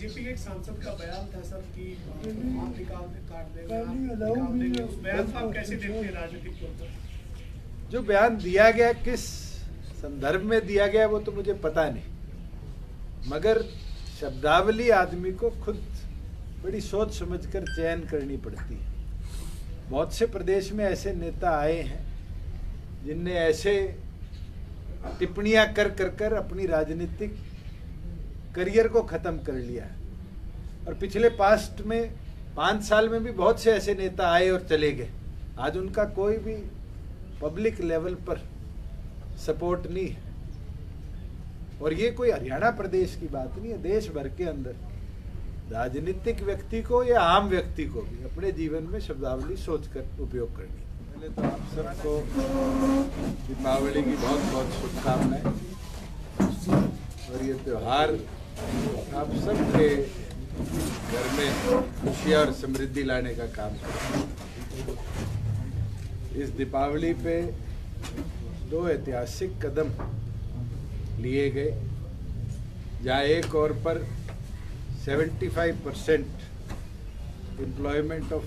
BJP के एक सांसद का बयान था सर कि आप काट देंगे, उस बयान को आप कैसे देखते हैं राजनीतिक तौर पर? जो बयान दिया गया किस संदर्भ में दिया गया वो तो मुझे पता नहीं, मगर शब्दावली आदमी को खुद बड़ी सोच समझकर चयन करनी पड़ती है। बहुत से प्रदेश में ऐसे नेता आए हैं जिनने ऐसे टिप्पणियां कर कर कर अपनी राजनीतिक करियर को खत्म कर लिया है। और पिछले पास्ट में 5 साल में भी बहुत से ऐसे नेता आए और चले गए। आज उनका कोई भी पब्लिक लेवल पर सपोर्ट नहीं है। और ये कोई हरियाणा प्रदेश की बात नहीं है, देश भर के अंदर राजनीतिक व्यक्ति को या आम व्यक्ति को भी अपने जीवन में शब्दावली सोचकर उपयोग करनी है। पहले तो आप सबको दीपावली की बहुत बहुत शुभकामनाएं। और ये त्योहार आप सबके घर में खुशियाँ और समृद्धि लाने का काम करें। इस दीपावली पे 2 ऐतिहासिक कदम लिए गए, जहाँ एक और पर 75% एम्प्लॉयमेंट ऑफ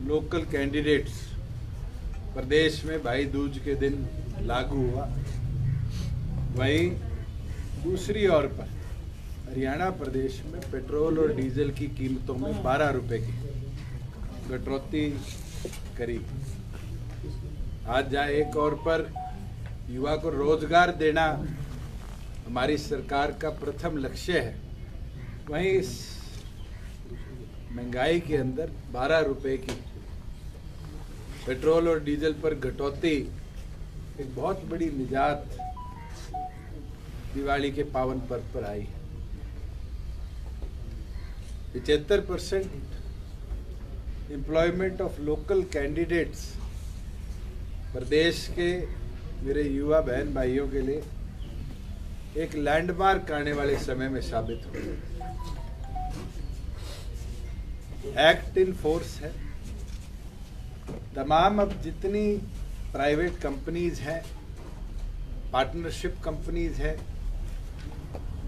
लोकल कैंडिडेट्स प्रदेश में भाई दूज के दिन लागू हुआ, वहीं दूसरी ओर पर हरियाणा प्रदेश में पेट्रोल और डीजल की कीमतों में 12 रुपए की कटौती करी। आज जहाँ एक और पर युवा को रोजगार देना हमारी सरकार का प्रथम लक्ष्य है, वहीं इस महंगाई के अंदर 12 रुपए की पेट्रोल और डीजल पर कटौती एक बहुत बड़ी निजात दिवाली के पावन पर्व पर आई है। 75% एम्प्लॉयमेंट ऑफ लोकल कैंडिडेट्स प्रदेश के मेरे युवा बहन भाइयों के लिए एक लैंडमार्क आने वाले समय में साबित हो। एक्ट इन फोर्स है। तमाम अब जितनी प्राइवेट कंपनीज हैं, पार्टनरशिप कंपनीज हैं,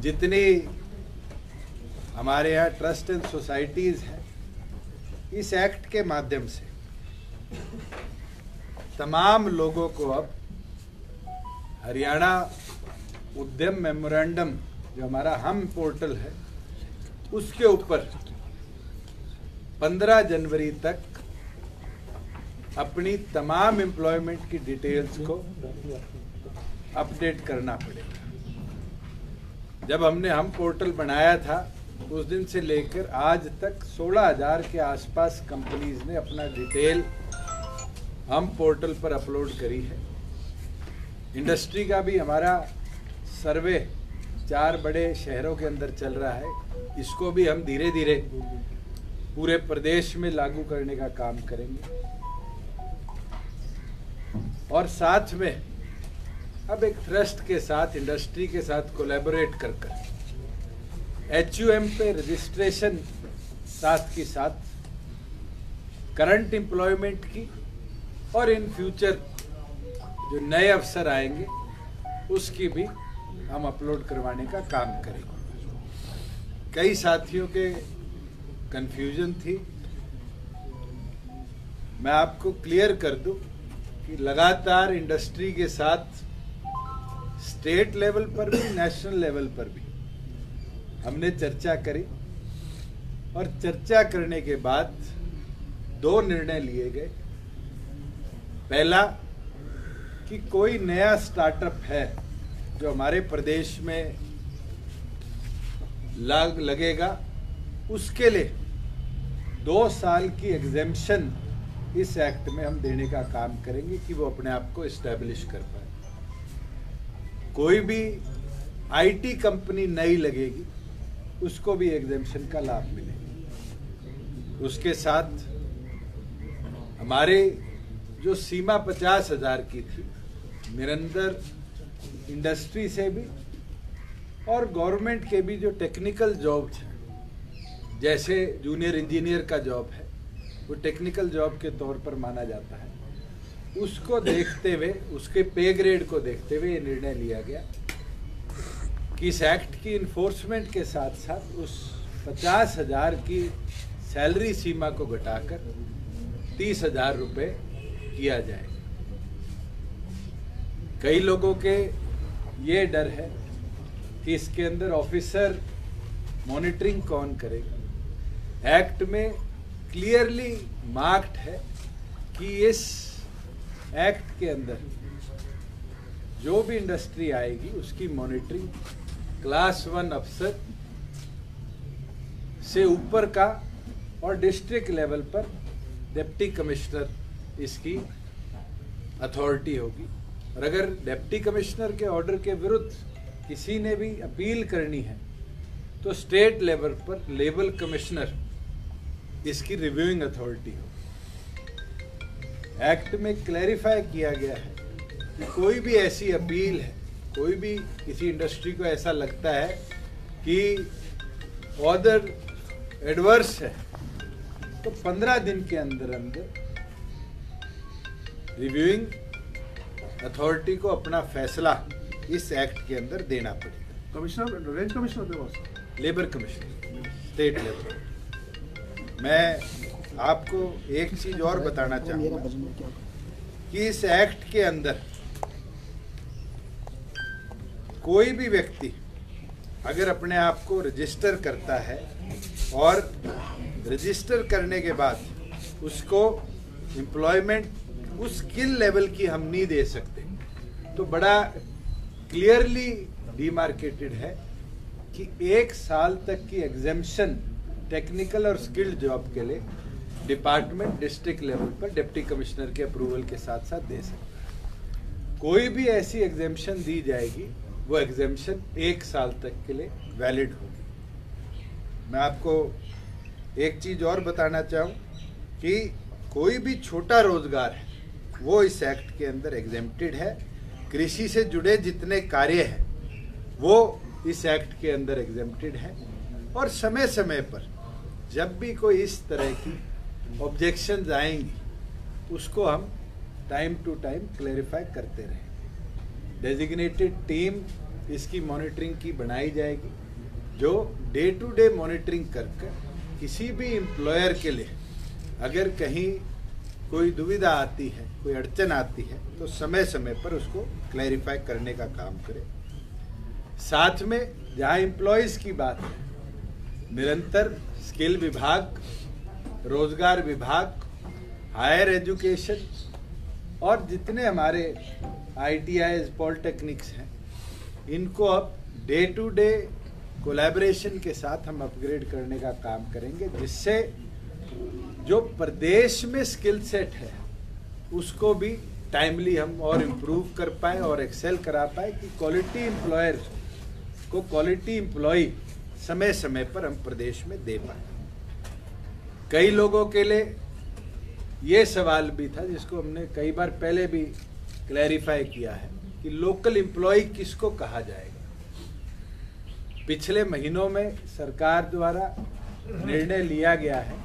जितनी हमारे यहाँ ट्रस्ट एंड सोसाइटीज हैं, इस एक्ट के माध्यम से तमाम लोगों को अब हरियाणा उद्यम मेमोरेंडम जो हमारा हम पोर्टल है उसके ऊपर 15 जनवरी तक अपनी तमाम एम्प्लॉयमेंट की डिटेल्स को अपडेट करना पड़ेगा। जब हमने हम पोर्टल बनाया था उस दिन से लेकर आज तक 16,000 के आसपास कंपनीज ने अपना डिटेल हम पोर्टल पर अपलोड करी है। इंडस्ट्री का भी हमारा सर्वे 4 बड़े शहरों के अंदर चल रहा है, इसको भी हम धीरे धीरे पूरे प्रदेश में लागू करने का काम करेंगे। और साथ में अब एक ट्रस्ट के साथ, इंडस्ट्री के साथ कोलैबोरेट कर HUM पे रजिस्ट्रेशन साथ की साथ करंट एम्प्लॉयमेंट की और इन फ्यूचर जो नए अवसर आएंगे उसकी भी हम अपलोड करवाने का काम करेंगे। कई साथियों के कंफ्यूजन थी, मैं आपको क्लियर कर दूं कि लगातार इंडस्ट्री के साथ स्टेट लेवल पर भी नेशनल लेवल पर भी हमने चर्चा करी और चर्चा करने के बाद 2 निर्णय लिए गए। पहला कि कोई नया स्टार्टअप है जो हमारे प्रदेश में लगेगा, उसके लिए 2 साल की एग्जेम्पशन इस एक्ट में हम देने का काम करेंगे कि वो अपने आप को एस्टेब्लिश कर पाए। कोई भी IT कंपनी नई लगेगी उसको भी एग्जेम्पशन का लाभ मिलेगा। उसके साथ हमारे जो सीमा 50,000 की थी, निरंतर इंडस्ट्री से भी और गवर्नमेंट के भी जो टेक्निकल जॉब्स हैं, जैसे जूनियर इंजीनियर का जॉब है, वो टेक्निकल जॉब के तौर पर माना जाता है, उसको देखते हुए, उसके पे ग्रेड को देखते हुए ये निर्णय लिया गया कि इस एक्ट की इन्फोर्समेंट के साथ साथ उस 50,000 की सैलरी सीमा को घटाकर 30,000 रुपये किया जाए। कई लोगों के ये डर है कि इसके अंदर ऑफिसर मॉनिटरिंग कौन करेगा। एक्ट में क्लियरली मार्क्ड है कि इस एक्ट के अंदर जो भी इंडस्ट्री आएगी उसकी मॉनिटरिंग क्लास 1 अफसर से ऊपर का और डिस्ट्रिक्ट लेवल पर डिप्टी कमिश्नर इसकी अथॉरिटी होगी। और अगर डिप्टी कमिश्नर के ऑर्डर के विरुद्ध किसी ने भी अपील करनी है तो स्टेट लेवल पर लेबल कमिश्नर इसकी रिव्यूइंग अथॉरिटी हो। एक्ट में क्लैरिफाई किया गया है कि कोई भी ऐसी अपील है, कोई भी किसी इंडस्ट्री को ऐसा लगता है कि ऑर्डर एडवर्स है, तो 15 दिन के अंदर अंदर रिव्यूइंग अथॉरिटी को अपना फैसला इस एक्ट के अंदर देना पड़ेगा। कमिश्नर, रेंज कमिश्नर के पास, लेबर कमिश्नर, स्टेट लेवल। मैं आपको एक चीज और बताना चाहूंगा कि इस एक्ट के अंदर कोई भी व्यक्ति अगर अपने आप को रजिस्टर करता है और रजिस्टर करने के बाद उसको एम्प्लॉयमेंट उस स्किल लेवल की हम नहीं दे सकते, तो बड़ा क्लियरली डिमार्केटेड है कि 1 साल तक की एग्जेम्पशन टेक्निकल और स्किल्ड जॉब के लिए डिपार्टमेंट डिस्ट्रिक्ट लेवल पर डिप्टी कमिश्नर के अप्रूवल के साथ साथ दे सकता है। कोई भी ऐसी एग्जेम्पशन दी जाएगी वो एग्जेम्पशन 1 साल तक के लिए वैलिड होगी। मैं आपको एक चीज और बताना चाहूँ कि कोई भी छोटा रोजगार है वो इस एक्ट के अंदर एग्जेम्प्टेड है। कृषि से जुड़े जितने कार्य हैं वो इस एक्ट के अंदर एग्जेम्प्टेड है। और समय समय पर जब भी कोई इस तरह की ऑब्जेक्शंस आएंगी उसको हम टाइम टू टाइम क्लैरिफाई करते रहें। डेजिग्नेटेड टीम इसकी मॉनिटरिंग की बनाई जाएगी जो डे टू डे मॉनिटरिंग करके किसी भी एम्प्लॉयर के लिए अगर कहीं कोई दुविधा आती है, कोई अड़चन आती है तो समय समय पर उसको क्लैरिफाई करने का काम करे। साथ में जहाँ एम्प्लॉयज की बात है, निरंतर स्किल विभाग, रोजगार विभाग, हायर एजुकेशन और जितने हमारे ITIs, पॉलिटेक्निक्स हैं, इनको अब डे टू डे कोलैबोरेशन के साथ हम अपग्रेड करने का काम करेंगे, जिससे जो प्रदेश में स्किल सेट है उसको भी टाइमली हम और इम्प्रूव कर पाए और एक्सेल करा पाए कि क्वालिटी एम्प्लॉयर को क्वालिटी एम्प्लॉय समय समय पर हम प्रदेश में दे पाए। कई लोगों के लिए ये सवाल भी था जिसको हमने कई बार पहले भी क्लैरिफाई किया है कि लोकल एम्प्लॉय किसको कहा जाएगा। पिछले महीनों में सरकार द्वारा निर्णय लिया गया है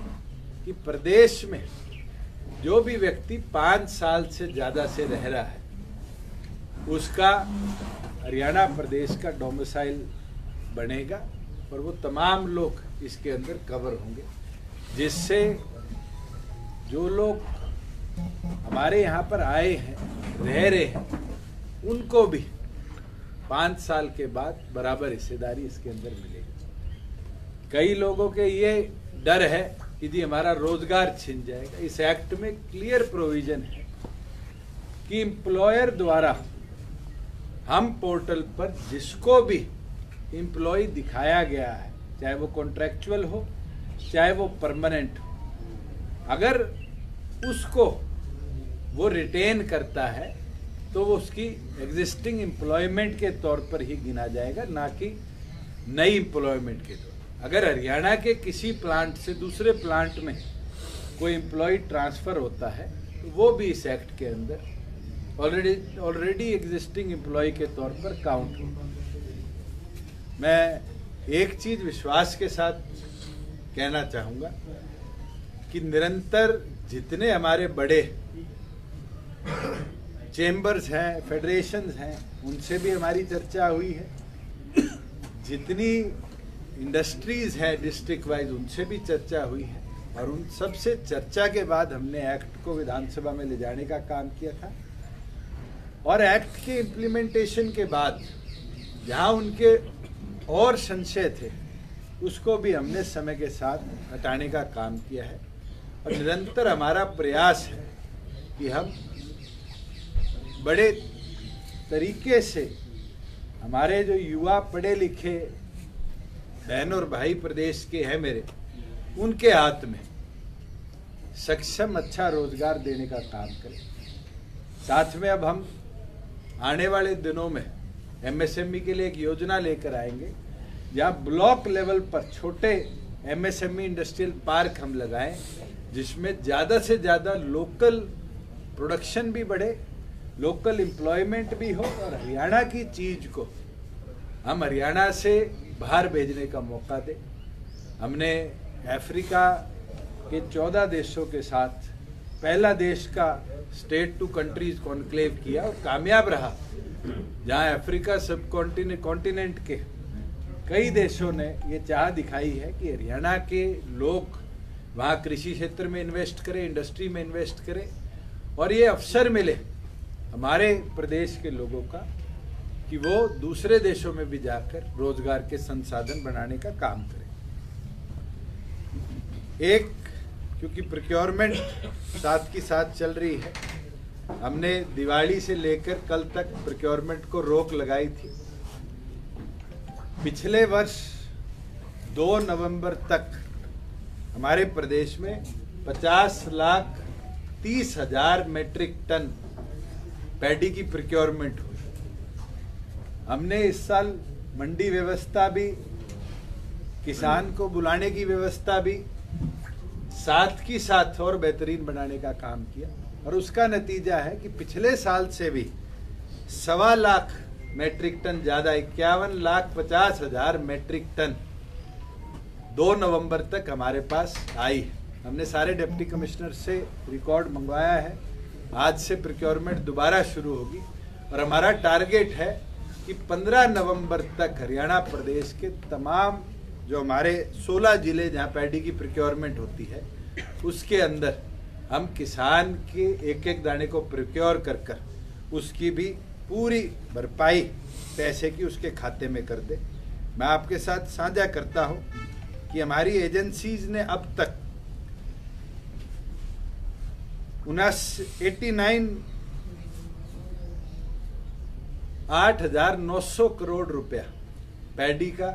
कि प्रदेश में जो भी व्यक्ति 5 साल से ज्यादा से रह रहा है उसका हरियाणा प्रदेश का डोमिसाइल बनेगा और वो तमाम लोग इसके अंदर कवर होंगे, जिससे जो लोग हमारे यहाँ पर आए हैं, रह रहे हैं, उनको भी 5 साल के बाद बराबर हिस्सेदारी इसके अंदर मिलेगी। कई लोगों के ये डर है कि जी हमारा रोजगार छिन जाएगा। इस एक्ट में क्लियर प्रोविजन है कि एम्प्लॉयर द्वारा हम पोर्टल पर जिसको भी एम्प्लॉय दिखाया गया है, चाहे वो कॉन्ट्रैक्चुअल हो चाहे वो परमानेंट हो, अगर उसको वो रिटेन करता है तो वो उसकी एग्जिस्टिंग एम्प्लॉयमेंट के तौर पर ही गिना जाएगा, ना कि नई एम्प्लॉयमेंट के तौर। अगर हरियाणा के किसी प्लांट से दूसरे प्लांट में कोई एम्प्लॉय ट्रांसफर होता है तो वो भी इस एक्ट के अंदर ऑलरेडी एग्जिस्टिंग एम्प्लॉय के तौर पर काउंट होगा। मैं एक चीज विश्वास के साथ कहना चाहूंगा कि निरंतर जितने हमारे बड़े चेंबर्स हैं, फेडरेशंस हैं, उनसे भी हमारी चर्चा हुई है जितनी इंडस्ट्रीज है डिस्ट्रिक्ट वाइज उनसे भी चर्चा हुई है और उन सब से चर्चा के बाद हमने एक्ट को विधानसभा में ले जाने का काम किया था और एक्ट के इम्प्लीमेंटेशन के बाद जहां उनके और संशय थे उसको भी हमने समय के साथ हटाने का काम किया है और निरंतर हमारा प्रयास है कि हम बड़े तरीके से हमारे जो युवा पढ़े लिखे बहन और भाई प्रदेश के हैं मेरे, उनके हाथ में सक्षम अच्छा रोजगार देने का काम करें। साथ में अब हम आने वाले दिनों में एमएसएमई के लिए एक योजना लेकर आएंगे जहां ब्लॉक लेवल पर छोटे एमएसएमई इंडस्ट्रियल पार्क हम लगाएं जिसमें ज़्यादा से ज़्यादा लोकल प्रोडक्शन भी बढ़े, लोकल एम्प्लॉयमेंट भी हो और हरियाणा की चीज को हम हरियाणा से बाहर भेजने का मौका दें। हमने अफ्रीका के 14 देशों के साथ पहला देश का स्टेट टू कंट्रीज कॉन्क्लेव किया और कामयाब रहा, जहां अफ्रीका सब कॉन्टिनेंट के कई देशों ने ये चाह दिखाई है कि हरियाणा के लोग वहाँ कृषि क्षेत्र में इन्वेस्ट करें, इंडस्ट्री में इन्वेस्ट करें और ये अवसर मिले हमारे प्रदेश के लोगों का कि वो दूसरे देशों में भी जाकर रोजगार के संसाधन बनाने का काम करें। एक, क्योंकि प्रोक्योरमेंट साथ की साथ चल रही है, हमने दिवाली से लेकर कल तक प्रोक्योरमेंट को रोक लगाई थी। पिछले वर्ष 2 नवंबर तक हमारे प्रदेश में 50,30,000 मेट्रिक टन पैडी की प्रोक्योरमेंट हुई। हमने इस साल मंडी व्यवस्था भी, किसान को बुलाने की व्यवस्था भी साथ की साथ और बेहतरीन बनाने का काम किया और उसका नतीजा है कि पिछले साल से भी 1.25 लाख मेट्रिक टन ज्यादा 51,50,000 मेट्रिक टन 2 नवंबर तक हमारे पास आई है। हमने सारे डिप्टी कमिश्नर से रिकॉर्ड मंगवाया है। आज से प्रोक्योरमेंट दोबारा शुरू होगी और हमारा टारगेट है कि 15 नवंबर तक हरियाणा प्रदेश के तमाम जो हमारे 16 जिले जहां पैडी की प्रोक्योरमेंट होती है उसके अंदर हम किसान के एक एक दाने को प्रोक्योर कर कर उसकी भी पूरी भरपाई पैसे की उसके खाते में कर दे। मैं आपके साथ साझा करता हूं कि हमारी एजेंसीज ने अब तक 8,900 करोड़ रुपया पैडी का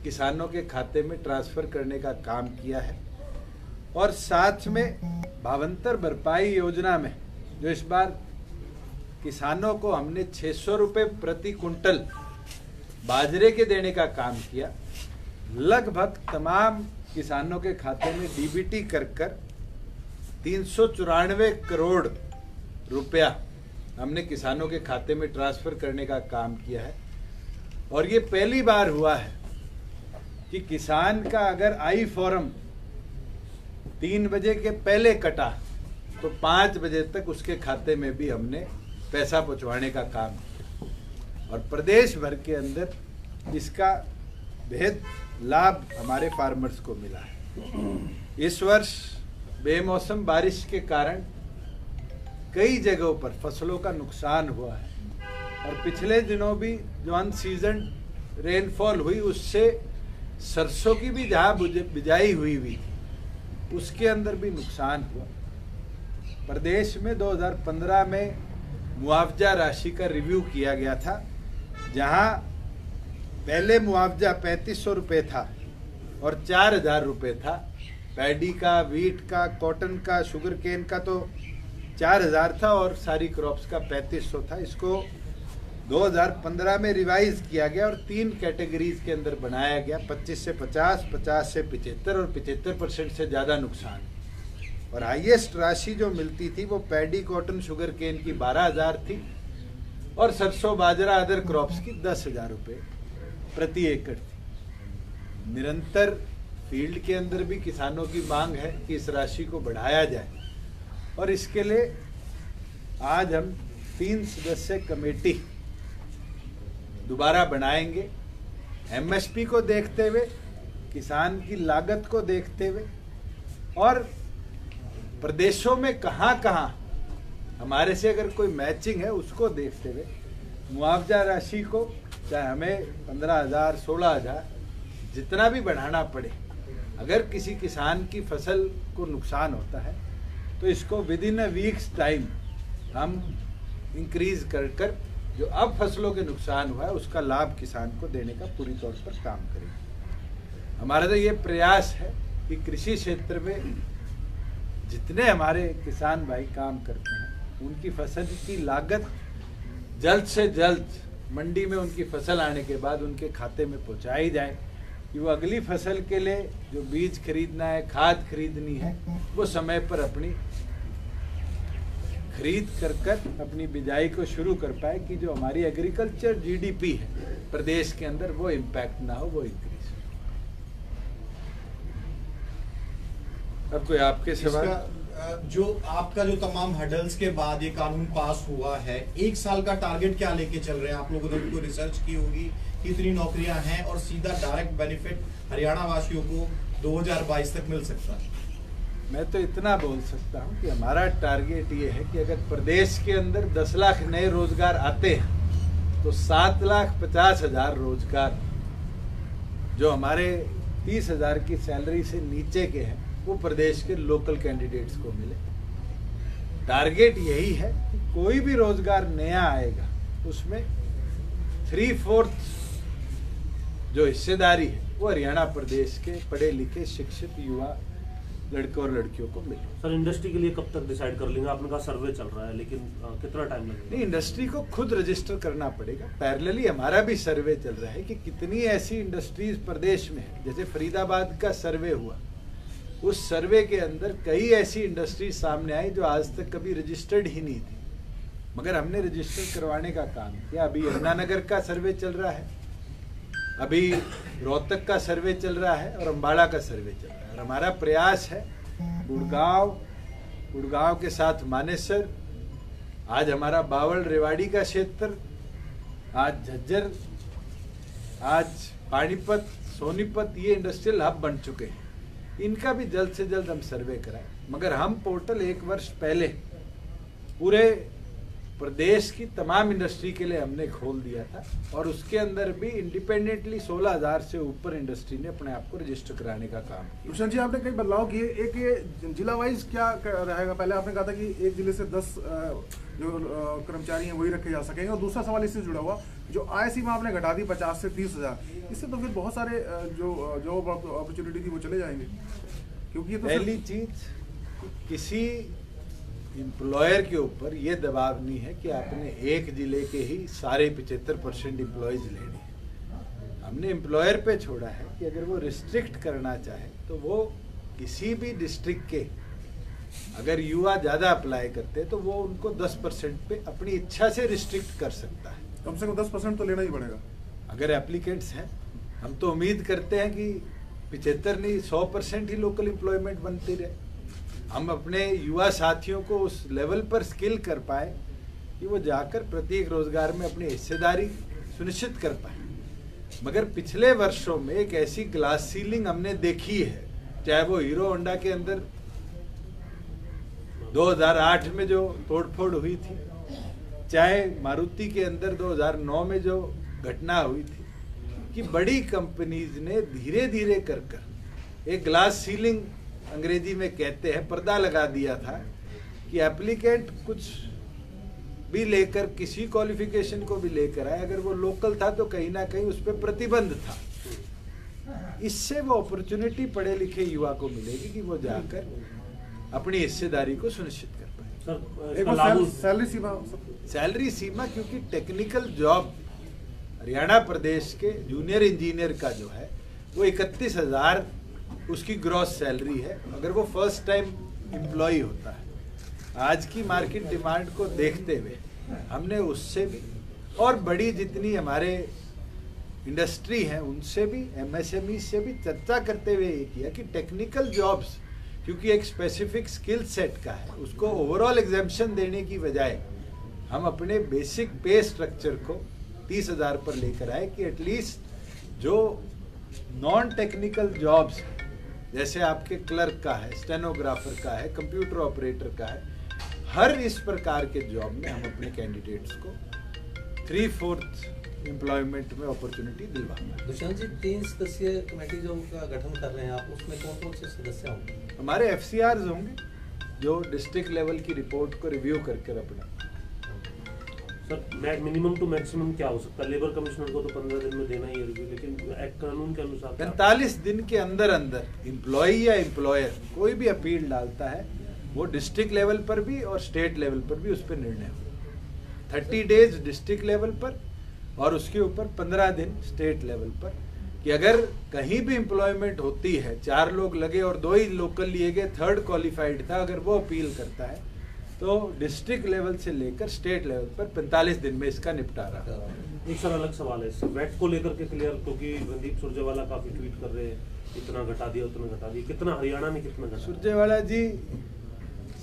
किसानों के खाते में ट्रांसफर करने का काम किया है और साथ में भावांतर भरपाई योजना में जो इस बार किसानों को हमने 600 रुपए प्रति कुंटल बाजरे के देने का काम किया। लगभग तमाम किसानों के खाते में डीबीटी कर 394 करोड़ रुपया हमने किसानों के खाते में ट्रांसफर करने का काम किया है और ये पहली बार हुआ है कि किसान का अगर आई फॉर्म 3 बजे के पहले कटा तो 5 बजे तक उसके खाते में भी हमने पैसा पहुंचवाने का काम किया और प्रदेश भर के अंदर इसका बेहद लाभ हमारे फार्मर्स को मिला है। इस वर्ष बेमौसम बारिश के कारण कई जगहों पर फसलों का नुकसान हुआ है और पिछले दिनों भी जो अनसीजन रेनफॉल हुई उससे सरसों की भी जहां बिजाई हुई थी उसके अंदर भी नुकसान हुआ। प्रदेश में 2015 में मुआवजा राशि का रिव्यू किया गया था, जहां पहले मुआवजा 3500 रुपये था और 4,000 रुपये था। पैडी का, वीट का, कॉटन का, शुगर केन का तो 4,000 था और सारी क्रॉप्स का 3500 था। इसको 2015 में रिवाइज किया गया और 3 कैटेगरीज के अंदर बनाया गया, 25 से 50, 50 से 75 और 75% से ज़्यादा नुकसान। और हाईएस्ट राशि जो मिलती थी वो पैडी, कॉटन, शुगर केन की 12,000 थी और सरसों, बाजरा, अदर क्रॉप्स की 10,000 रुपये प्रति एकड़ थी। निरंतर फील्ड के अंदर भी किसानों की मांग है कि इस राशि को बढ़ाया जाए और इसके लिए आज हम 3 सदस्य कमेटी दोबारा बनाएंगे। एमएसपी को देखते हुए, किसान की लागत को देखते हुए और प्रदेशों में कहाँ कहाँ हमारे से अगर कोई मैचिंग है उसको देखते हुए मुआवजा राशि को चाहे हमें 15,000 16,000 जितना भी बढ़ाना पड़े, अगर किसी किसान की फसल को नुकसान होता है तो इसको with in a weeks time हम इंक्रीज कर जो अब फसलों के नुकसान हुआ है उसका लाभ किसान को देने का पूरी तौर पर काम करेंगे। हमारा तो ये प्रयास है कि कृषि क्षेत्र में जितने हमारे किसान भाई काम करते हैं उनकी फसल की लागत जल्द से जल्द मंडी में उनकी फसल आने के बाद उनके खाते में पहुंचाई जाए कि वो अगली फसल के लिए जो बीज खरीदना है, खाद खरीदनी है, वो समय पर अपनी खरीद कर अपनी बिजाई को शुरू कर पाए कि जो हमारी एग्रीकल्चर जीडीपी है प्रदेश के अंदर वो इम्पैक्ट ना हो, वो इंक्रीज हो। अब कोई आपके सवाल? जो आपका जो तमाम हडल्स के बाद ये कानून पास हुआ है, 1 साल का टारगेट क्या लेके चल रहे हैं? आप लोगों ने भी कोई रिसर्च की होगी, कितनी नौकरियां हैं और सीधा डायरेक्ट बेनिफिट हरियाणा वासियों को 2022 तक मिल सकता है? मैं तो इतना बोल सकता हूं कि हमारा टारगेट ये है कि अगर प्रदेश के अंदर 10 लाख नए रोजगार आते हैं तो 7,50,000 रोजगार जो हमारे 30,000 की सैलरी से नीचे के हैं वो प्रदेश के लोकल कैंडिडेट्स को मिले। टारगेट यही है कि कोई भी रोजगार नया आएगा उसमें 3/4 जो हिस्सेदारी है वो हरियाणा प्रदेश के पढ़े लिखे शिक्षित युवा लड़के और लड़कियों को मिले। सर, इंडस्ट्री के लिए कब तक डिसाइड कर लेंगे? आपने कहा सर्वे चल रहा है, लेकिन कितना टाइम लगेगा? नहीं, इंडस्ट्री को खुद रजिस्टर करना पड़ेगा। पैरेलली हमारा भी सर्वे चल रहा है कि कितनी ऐसी इंडस्ट्रीज प्रदेश में है। जैसे फरीदाबाद का सर्वे हुआ, उस सर्वे के अंदर कई ऐसी इंडस्ट्रीज सामने आई जो आज तक कभी रजिस्टर्ड ही नहीं थी, मगर हमने रजिस्टर करवाने का काम किया। अभी यमुनानगर का सर्वे चल रहा है, अभी रोहतक का सर्वे चल रहा है और अम्बाड़ा का सर्वे चल रहा है। और हमारा प्रयास है गुड़गांव के साथ मानेसर, आज हमारा बावल रेवाड़ी का क्षेत्र, आज झज्जर, आज पानीपत, सोनीपत, ये इंडस्ट्रियल हब बन चुके हैं। इनका भी जल्द से जल्द हम सर्वे कराएं। मगर हम पोर्टल 1 वर्ष पहले पूरे प्रदेश की तमाम इंडस्ट्री के लिए हमने खोल दिया था और उसके अंदर भी इंडिपेंडेंटली 16,000 से ऊपर इंडस्ट्री ने अपने आप को रजिस्टर कराने का काम किया। भूषण जी, आपने कई बदलाव किए। एक ये जिला वाइज क्या रहेगा? पहले आपने कहा था कि एक जिले से 10 जो कर्मचारी हैं वही रखे जा सकेंगे, और दूसरा सवाल इससे जुड़ा हुआ, जो आय सीमा आपने घटा दी 50 से 30,000, इससे तो फिर बहुत सारे जो जॉब अपॉर्चुनिटी थी वो चले जाएंगे, क्योंकि ये तो पहली चीज, किसी एम्प्लॉयर के ऊपर ये दबाव नहीं है कि आपने एक जिले के ही सारे 75% एम्प्लॉयज लेने हैं। हमने एम्प्लॉयर पे छोड़ा है कि अगर वो रिस्ट्रिक्ट करना चाहे तो वो किसी भी डिस्ट्रिक्ट के अगर युवा ज्यादा अप्लाई करते हैं तो वो उनको 10% पे अपनी इच्छा से रिस्ट्रिक्ट कर सकता है। कम से कम 10% तो लेना ही पड़ेगा अगर एप्लीकेंट्स हैं। हम तो उम्मीद करते हैं कि 75 नहीं 100% ही लोकल एम्प्लॉयमेंट बनती रहे। हम अपने युवा साथियों को उस लेवल पर स्किल कर पाए कि वो जाकर प्रत्येक रोजगार में अपनी हिस्सेदारी सुनिश्चित कर पाए। मगर पिछले वर्षों में एक ऐसी ग्लास सीलिंग हमने देखी है, चाहे वो हीरो होंडा के अंदर 2008 में जो तोड़फोड़ हुई थी, चाहे मारुति के अंदर 2009 में जो घटना हुई थी, कि बड़ी कंपनीज ने धीरे धीरे कर एक ग्लास सीलिंग अंग्रेजी में कहते हैं, पर्दा लगा दिया था कि एप्लीकेंट कुछ भी लेकर, किसी क्वालिफिकेशन को भी लेकर आए, अगर वो लोकल था तो कहीं ना कहीं उस पर प्रतिबंध था। इससे वो अपॉर्चुनिटी पढ़े लिखे युवा को मिलेगी कि वो जाकर अपनी हिस्सेदारी को सुनिश्चित कर पाए। सैलरी सीमा, क्योंकि टेक्निकल जॉब हरियाणा प्रदेश के जूनियर इंजीनियर का जो है वो 31,000 उसकी ग्रॉस सैलरी है अगर वो फर्स्ट टाइम एम्प्लॉय होता है। आज की मार्केट डिमांड को देखते हुए हमने उससे भी और बड़ी जितनी हमारे इंडस्ट्री है उनसे भी, एमएसएमई से भी चर्चा करते हुए ये किया कि टेक्निकल जॉब्स, क्योंकि एक स्पेसिफिक स्किल सेट का है, उसको ओवरऑल एग्जेम्पशन देने की बजाय हम अपने बेसिक पे स्ट्रक्चर को 30,000 पर लेकर आए कि एटलीस्ट जो नॉन टेक्निकल जॉब्स जैसे आपके क्लर्क का है, स्टेनोग्राफर का है, कंप्यूटर ऑपरेटर का है, हर इस प्रकार के जॉब में हम अपने कैंडिडेट्स को 3/4 एम्प्लॉयमेंट में अपॉर्चुनिटी दिलवाना। दुष्यंत जी, 3 सदस्यीय कमेटी जो का गठन कर रहे हैं आप, उसमें कौन कौन से सदस्य होंगे? हमारे FCRs होंगे जो डिस्ट्रिक्ट लेवल की रिपोर्ट को रिव्यू करके अपना। सर मिनिमम टू मैक्सिमम क्या हो सकता है? लेबर कमिश्नर को तो 15 दिन में देना ही है रिव्यू, लेकिन एक्ट कानून के अनुसार 45 दिन के अंदर अंदर एम्प्लॉय या एम्प्लॉयर कोई भी अपील डालता है, वो डिस्ट्रिक्ट लेवल पर भी और स्टेट लेवल पर भी उस पर निर्णय हो। 30 डेज डिस्ट्रिक्ट लेवल पर और उसके ऊपर 15 दिन स्टेट लेवल पर, कि अगर कहीं भी एम्प्लॉयमेंट होती है, 4 लोग लगे और 2 ही लोकल लिए गए, 3rd क्वालिफाइड था, अगर वो अपील करता है तो डिस्ट्रिक्ट लेवल से लेकर स्टेट लेवल पर 45 दिन में इसका निपटारा। एक सर अलग सवाल है इससे वैट को लेकर के क्लियर, क्योंकि रणदीप सुरजेवाला काफी ट्वीट कर रहे हैं, इतना घटा दिया उतना घटा दिया, कितना हरियाणा ने कितना घटा? सुरजेवाला जी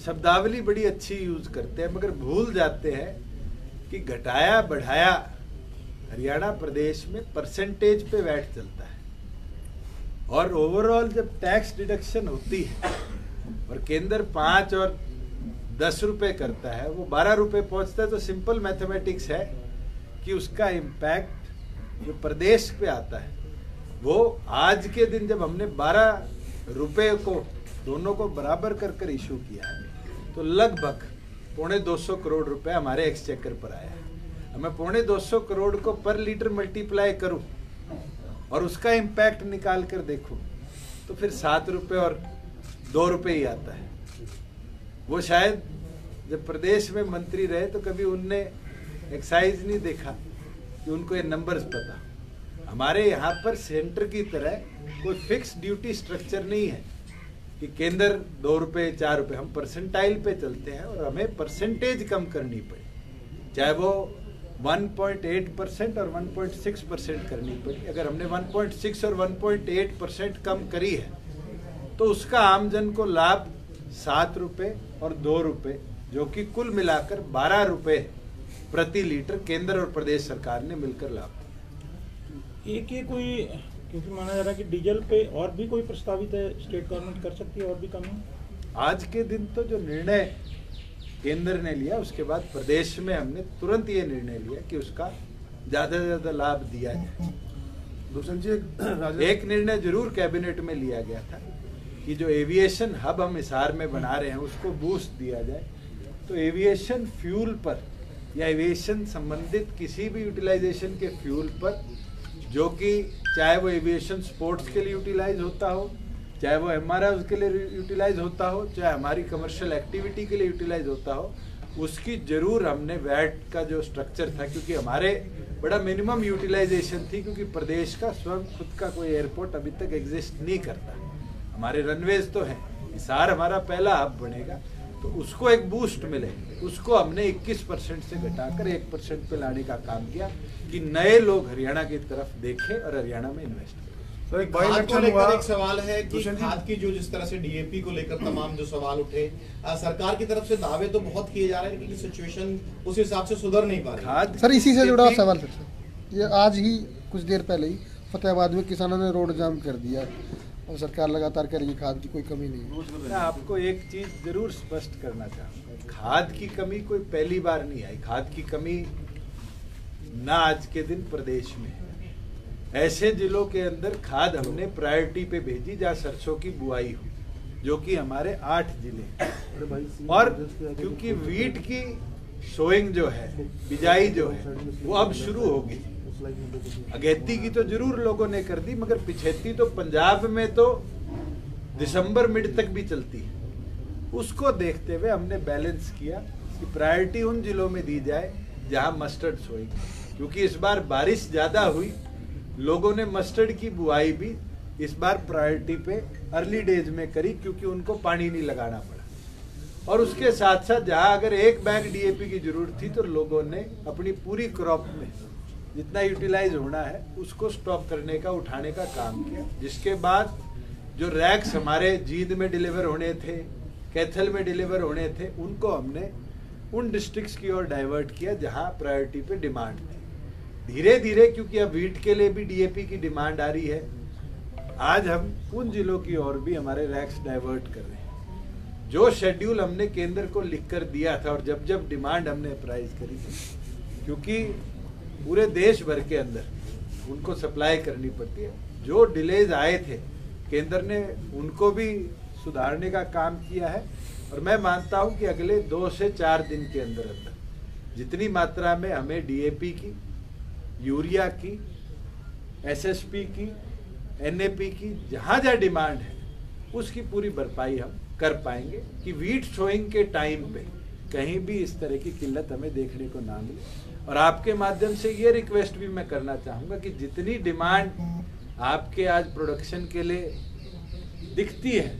शब्दावली बड़ी अच्छी यूज करते हैं, मगर भूल जाते हैं कि घटाया बढ़ाया हरियाणा प्रदेश में परसेंटेज पे वैट चलता है, और ओवरऑल जब टैक्स डिडक्शन होती है और केंद्र 5 और 10 रुपए करता है, वो 12 रुपए पहुंचता है, तो सिंपल मैथमेटिक्स है कि उसका इम्पैक्ट जो प्रदेश पे आता है, वो आज के दिन जब हमने 12 रुपए को दोनों को बराबर कर इशू किया है, तो लगभग 250 करोड़ रुपए हमारे एक्सचेकर पर आया है। मैं 250 करोड़ को पर लीटर मल्टीप्लाई करूं और उसका इम्पैक्ट निकाल कर देखूं, तो फिर 7 रुपए और 2 रुपए ही आता है। वो शायद जब प्रदेश में मंत्री रहे तो कभी उनने एक्साइज नहीं देखा कि उनको ये नंबर्स पता। हमारे यहाँ पर सेंटर की तरह कोई फिक्स ड्यूटी स्ट्रक्चर नहीं है कि केंद्र 2 रुपए 4 रुपए, हम परसेंटाइल पे चलते हैं और हमें परसेंटेज कम करनी पड़ी, चाहे वो 1.8% और 1.6% करनी पड़ी। अगर हमने 1.6 और 1.8% कम करी है तो उसका आमजन को लाभ 7 रुपए और 2 रुपए, जो कि कुल मिलाकर 12 रुपए प्रति लीटर केंद्र और प्रदेश सरकार ने मिलकर लाभ दिया। एक ये कोई, क्योंकि माना जा रहा है कि डीजल पे और भी कोई प्रस्तावित है, स्टेट गवर्नमेंट कर सकती है और भी कमी? आज के दिन तो जो निर्णय केंद्र ने लिया, उसके बाद प्रदेश में हमने तुरंत ये निर्णय लिया कि उसका ज्यादा से ज्यादा लाभ दिया जाए। एक निर्णय जरूर कैबिनेट में लिया गया था कि जो एविएशन हब हम हिसार में बना रहे हैं उसको बूस्ट दिया जाए, तो एविएशन फ्यूल पर या एविएशन संबंधित किसी भी यूटिलाइजेशन के फ्यूल पर, जो कि चाहे वो एविएशन स्पोर्ट्स के लिए यूटिलाइज होता हो, चाहे वो MRIs के लिए यूटिलाइज होता हो, चाहे हमारी कमर्शियल एक्टिविटी के लिए यूटिलाइज होता हो, उसकी जरूर हमने वैट का जो स्ट्रक्चर था, क्योंकि हमारे बड़ा मिनिमम यूटिलाइजेशन थी, क्योंकि प्रदेश का स्वयं खुद का कोई एयरपोर्ट अभी तक एग्जिस्ट नहीं करता। हमारे रनवेज तो हैं, हिसार हमारा पहला हब बनेगा, तो उसको एक बूस्ट मिले, उसको हमने 21% से घटाकर 1% पे लाने का काम किया कि नए लोग हरियाणा की तरफ देखें और हरियाणा में इन्वेस्ट करें। तो एक खाद को लेकर एक सवाल है कि खाद की जो जिस तरह से DAP को लेकर तमाम जो सवाल उठे, सरकार की तरफ से दावे तो बहुत किए जा रहे हैं, लेकिन सिचुएशन उस हिसाब से सुधर नहीं पा रही। सर इसी से जुड़ा सवाल सर, ये आज ही कुछ देर पहले ही फतेहाबाद में किसानों ने रोड जाम कर दिया और सरकार लगातार कह रही है खाद की कोई कमी नहीं। मैं आपको एक चीज जरूर स्पष्ट करना चाहूँगा, खाद की कमी कोई पहली बार नहीं आई। खाद की कमी ना आज के दिन प्रदेश में है। ऐसे जिलों के अंदर खाद हमने प्रायोरिटी पे भेजी जहाँ सरसों की बुआई हो, जो कि हमारे 8 जिले, और क्योंकि वीट की सोइंग जो है, बिजाई जो है, वो अब शुरू होगी। अगेती की तो जरूर लोगों ने कर दी, मगर पिछेती तो पंजाब में तो दिसंबर मिड तक भी चलती है। उसको देखते हुए हमने बैलेंस किया कि प्रायोरिटी उन जिलों में दी जाए जहां मस्टर्ड सोइंग, क्योंकि इस बार बारिश ज्यादा हुई, लोगों ने मस्टर्ड की बुआई भी इस बार प्रायोरिटी पे अर्ली डेज में करी, क्योंकि उनको पानी नहीं लगाना पड़ा। और उसके साथ साथ जहां अगर 1 बैग DAP की जरूरत थी, तो लोगों ने अपनी पूरी क्रॉप में जितना यूटिलाइज होना है उसको स्टॉक करने का, उठाने का काम किया। जिसके बाद जो रैक्स हमारे जींद में डिलीवर होने थे, कैथल में डिलीवर होने थे, उनको हमने उन डिस्ट्रिक्ट्स की ओर डाइवर्ट किया जहां प्रायोरिटी पे डिमांड थी। धीरे धीरे, क्योंकि अब वीट के लिए भी डीएपी की डिमांड आ रही है, आज हम उन जिलों की ओर भी हमारे रैक्स डाइवर्ट कर रहे हैं। जो शेड्यूल हमने केंद्र को लिखकर दिया था और जब जब डिमांड हमने अप्राइज करी थी, क्योंकि पूरे देश भर के अंदर उनको सप्लाई करनी पड़ती है, जो डिलेज आए थे केंद्र ने उनको भी सुधारने का काम किया है। और मैं मानता हूं कि अगले 2 से 4 दिन के अंदर अंदर जितनी मात्रा में हमें डीएपी की, यूरिया की, एसएसपी की, एनएपी की जहां जहां डिमांड है उसकी पूरी भरपाई हम कर पाएंगे कि वीट सोइंग के टाइम पे कहीं भी इस तरह की किल्लत हमें देखने को ना मिले। और आपके माध्यम से ये रिक्वेस्ट भी मैं करना चाहूंगा कि जितनी डिमांड आपके आज प्रोडक्शन के लिए दिखती है,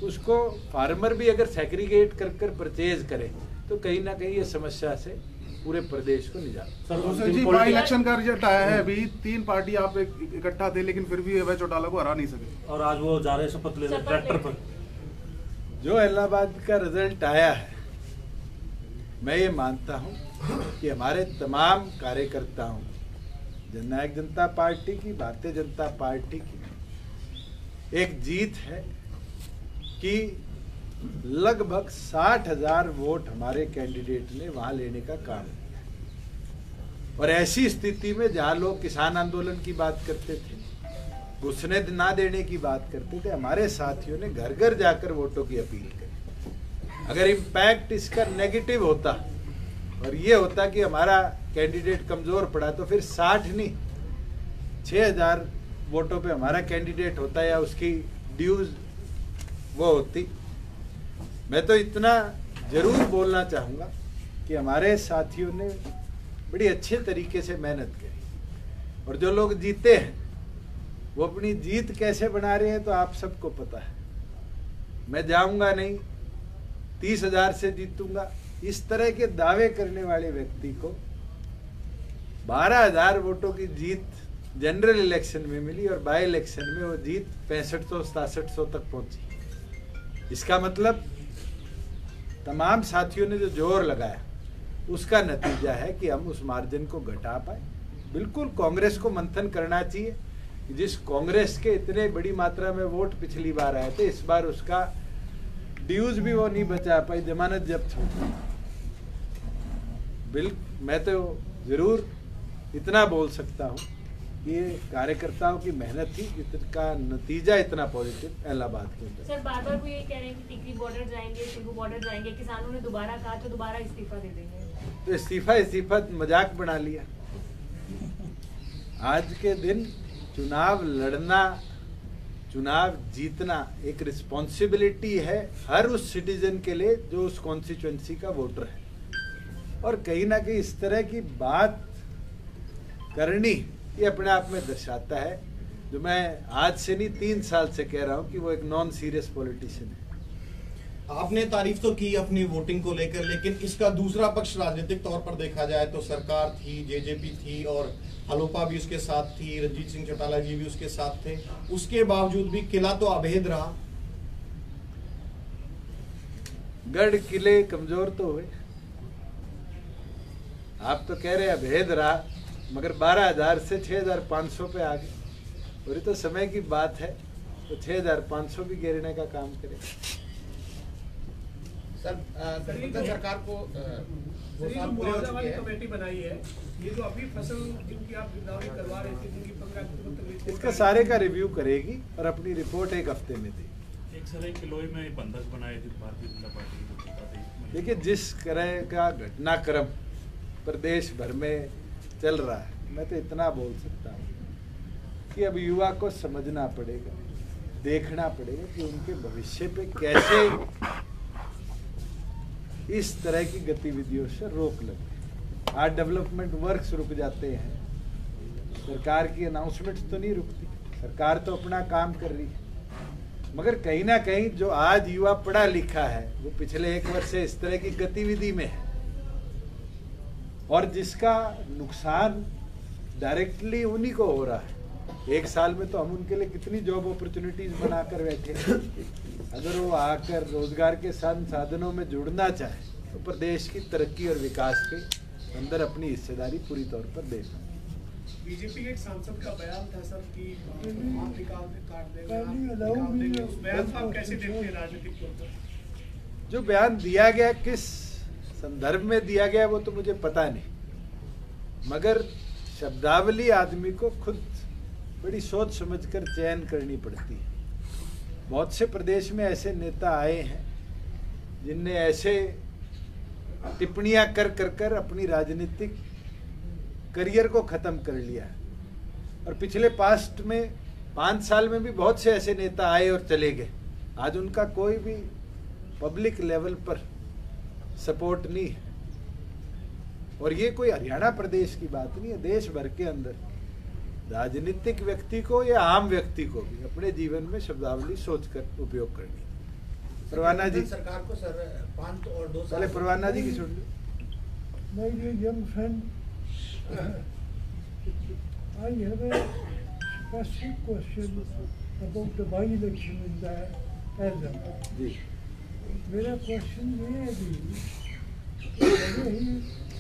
उसको फार्मर भी अगर सेग्रीगेट कर कर परचेज करे तो कहीं ना कहीं ये समस्या से पूरे प्रदेश को निजात। सर जी, बाई इलेक्शन का रिजल्ट आया है, अभी 3 पार्टी आप इकट्ठा थे, लेकिन फिर भी अभय चौटाला को हरा नहीं सके और आज वो जा रहे शपथ लेने ट्रैक्टर पर। जो इलाहाबाद का रिजल्ट आया है, मैं ये मानता हूं कि हमारे तमाम कार्यकर्ताओं, जननायक जनता पार्टी की, भारतीय जनता पार्टी की एक जीत है कि लगभग 60,000 वोट हमारे कैंडिडेट ने वहां लेने का काम किया। और ऐसी स्थिति में जहां लोग किसान आंदोलन की बात करते थे, घुसने ना देने की बात करते थे, हमारे साथियों ने घर घर जाकर वोटों की अपील करी। अगर इम्पैक्ट इसका नेगेटिव होता और ये होता कि हमारा कैंडिडेट कमजोर पड़ा, तो फिर 60 नहीं 6,000 वोटों पे हमारा कैंडिडेट होता या उसकी ड्यूज वो होती। मैं तो इतना जरूर बोलना चाहूंगा कि हमारे साथियों ने बड़ी अच्छे तरीके से मेहनत करी, और जो लोग जीते हैं वो अपनी जीत कैसे बना रहे हैं तो आप सबको पता है। मैं जाऊंगा नहीं, 30,000 से जीतूंगा, इस तरह के दावे करने वाले व्यक्ति को 12,000 वोटों की जीत जनरल इलेक्शन में मिली और बाई इलेक्शन में वो जीत 6500-6700 तक पहुंची। इसका मतलब तमाम साथियों ने जो जोर लगाया उसका नतीजा है कि हम उस मार्जिन को घटा पाए। बिल्कुल कांग्रेस को मंथन करना चाहिए। जिस कांग्रेस के इतने बड़ी मात्रा में वोट पिछली बार आए थे, इस बार उसका ड्यूज भी वो नहीं बचा पाई, जमानत जब्त हो गई। मैं तो जरूर इतना बोल सकता हूँ कि ये कार्यकर्ताओं की मेहनत थी, इसका नतीजा इतना पॉजिटिव इलाहाबाद के अंदर। सर बार बार वो ये कह रहे हैं कि टिकरी बॉर्डर जाएंगे, सिंगू बॉर्डर जाएंगे, किसानों ने दोबारा कहा तो दोबारा इस्तीफा दे देंगे। तो इस्तीफा मजाक बना लिया। आज के दिन चुनाव लड़ना, चुनाव जीतना एक रिस्पॉन्सिबिलिटी है हर उस सिटीजन के लिए जो उस कॉन्स्टिट्यूएंसी का वोटर है। और कहीं ना कहीं इस तरह की बात करनी ये अपने आप में दर्शाता है, जो मैं आज से नहीं 3 साल से कह रहा हूं कि वो एक नॉन सीरियस पॉलिटिशियन है। आपने तारीफ तो की अपनी वोटिंग को लेकर, लेकिन इसका दूसरा पक्ष राजनीतिक तौर पर देखा जाए तो सरकार थी, जेजेपी थी और हलोपा भी उसके साथ थी, रणजीत सिंह चौटाला जी भी उसके साथ थे। उसके बावजूद भी किला तो अभेद रहा। गढ़ किले कमजोर तो हुए। आप तो कह रहे अभेद रहा, मगर 12,000 से 6,500 पे आ गए। और ये तो समय की बात है, तो 6,500 भी गिरने का काम करे। सरकार को मुआवजा वाली कमेटी बनाई है, ये जो अभी फसल जिनकी आप गिरदावरी करवा रहे थे, जिनकी 15 अक्टूबर तक इसका सारे का रिव्यू करेगी और अपनी रिपोर्ट 1 हफ्ते में देगी। एक सर किलोई में बंधक बनाए थे भारतीय जनता पार्टी। देखिए, जिस तरह का घटनाक्रम प्रदेश भर में चल रहा है, मैं तो इतना बोल सकता हूँ कि अब युवा को समझना पड़ेगा, देखना पड़ेगा कि उनके भविष्य पे कैसे इस तरह की गतिविधियों से रोक लगे। आज डेवलपमेंट वर्क्स रुक जाते हैं, सरकार की अनाउंसमेंट्स तो नहीं रुकती, सरकार तो अपना काम कर रही है, मगर कहीं ना कहीं जो आज युवा पढ़ा लिखा है वो पिछले 1 वर्ष से इस तरह की गतिविधि में है, और जिसका नुकसान डायरेक्टली उन्हीं को हो रहा है। 1 साल में तो हम उनके लिए कितनी जॉब अपॉर्चुनिटीज बनाकर बैठे हैं। अगर वो आकर रोजगार के साधनों में जुड़ना चाहे तो प्रदेश की तरक्की और विकास के अंदर अपनी हिस्सेदारी पूरी तौर पर दे सकते। बीजेपी के एक सांसद का बयान था सर कि हाथ काट देंगे, उस बयान को आप कैसे देखते हैं राजनीतिक तौर पर? जो बयान दिया गया किस संदर्भ में दिया गया वो तो मुझे पता नहीं, मगर शब्दावली आदमी को खुद बड़ी सोच समझकर चयन करनी पड़ती है। बहुत से प्रदेश में ऐसे नेता आए हैं जिनने ऐसे टिप्पणियां कर कर कर अपनी राजनीतिक करियर को खत्म कर लिया है। और पिछले पास्ट में 5 साल में भी बहुत से ऐसे नेता आए और चले गए। आज उनका कोई भी पब्लिक लेवल पर सपोर्ट नहीं है। और ये कोई हरियाणा प्रदेश की बात नहीं है, देश भर के अंदर राजनीतिक व्यक्ति को या आम व्यक्ति को भी अपने जीवन में शब्दावली सोचकर उपयोग करनी। परवाना जी सरकार को सर 5 और 2 साल पहले परवाना जी की सुन लो। My dear young friend, I have a specific question about the by-election in the Elder. जी मेरा क्वेश्चन ये है कि भले ही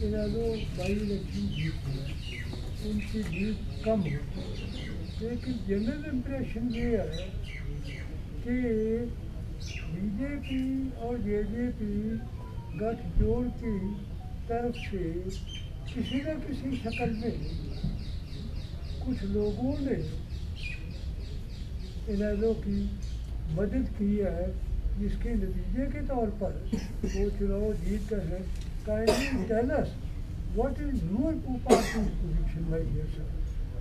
इन्होंने बाई-इलेक्शन जीते हैं, उनकी जीत कम होती, लेकिन जनरल इम्प्रेशन ये है कि बीजेपी और जेजेपी गठजोड़ की तरफ से किसी न किसी शक्ल में कुछ लोगों ने इन्हों की मदद की है, जिसके नतीजे के तौर पर वो चुनाव जीत कर है। Kindly tell us what is your party's position, my dear sir?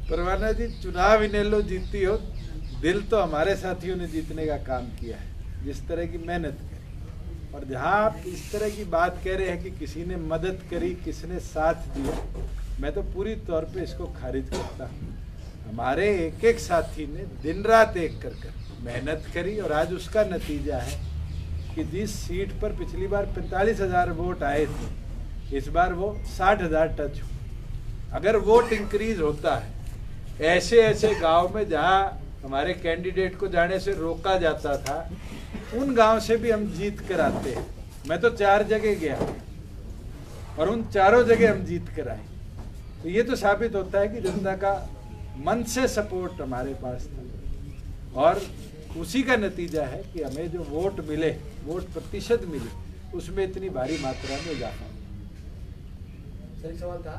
परवाना जी, चुनाव इनेलो जीती हो, दिल तो हमारे साथियों ने जीतने का काम किया है, जिस तरह की मेहनत करी। और जहां आप इस तरह की बात कह रहे हैं कि किसी ने मदद करी, किसने साथ दिया, मैं तो पूरी तौर पे इसको खारिज करता हूँ। हमारे एक एक साथी ने दिन रात एक कर मेहनत करी और आज उसका नतीजा है कि जिस सीट पर पिछली बार 45,000 वोट आए थे, इस बार वो 60,000 टच हो। अगर वोट इंक्रीज होता है ऐसे ऐसे गांव में जहां हमारे कैंडिडेट को जाने से रोका जाता था, उन गांव से भी हम जीत कर आते हैं। मैं तो 4 जगह गया और उन चारों जगह हम जीत कर आए। तो ये तो साबित होता है कि जनता का मन से सपोर्ट हमारे पास था और उसी का नतीजा है कि हमें जो वोट मिले, वोट प्रतिशत मिले, उसमें इतनी भारी मात्रा में इजाफा। सर एक सवाल था,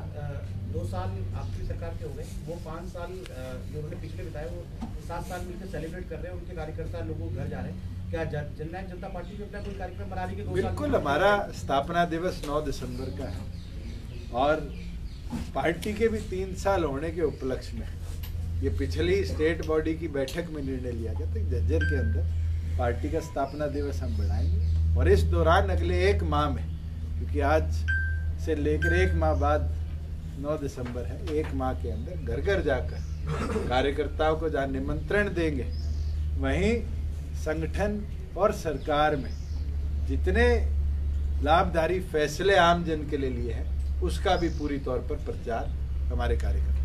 2 साल आपकी सरकार के हो गए, वो 5 साल जो उन्होंने पिछले बिताए वो 7 साल मिलकर सेलिब्रेट कर रहे हैं, उनके कार्यकर्ता लोगों घर जा रहे हैं। क्या जननायक जनता पार्टी भी अपना कोई कार्यक्रम बना रही है? बिल्कुल, हमारा स्थापना दिवस 9 दिसंबर का है और पार्टी के भी 3 साल होने के उपलक्ष्य में ये पिछली स्टेट बॉडी की बैठक में निर्णय लिया गया था, झज्जर के अंदर पार्टी का स्थापना दिवस हम बढ़ाएंगे। और इस दौरान अगले 1 माह में, क्योंकि आज से लेकर 1 माह बाद 9 दिसंबर है, 1 माह के अंदर घर घर जाकर कार्यकर्ताओं को जहाँ निमंत्रण देंगे, वहीं संगठन और सरकार में जितने लाभकारी फैसले आम जन के लिए लिए हैं, उसका भी पूरी तौर पर प्रचार हमारे कार्यकर्ता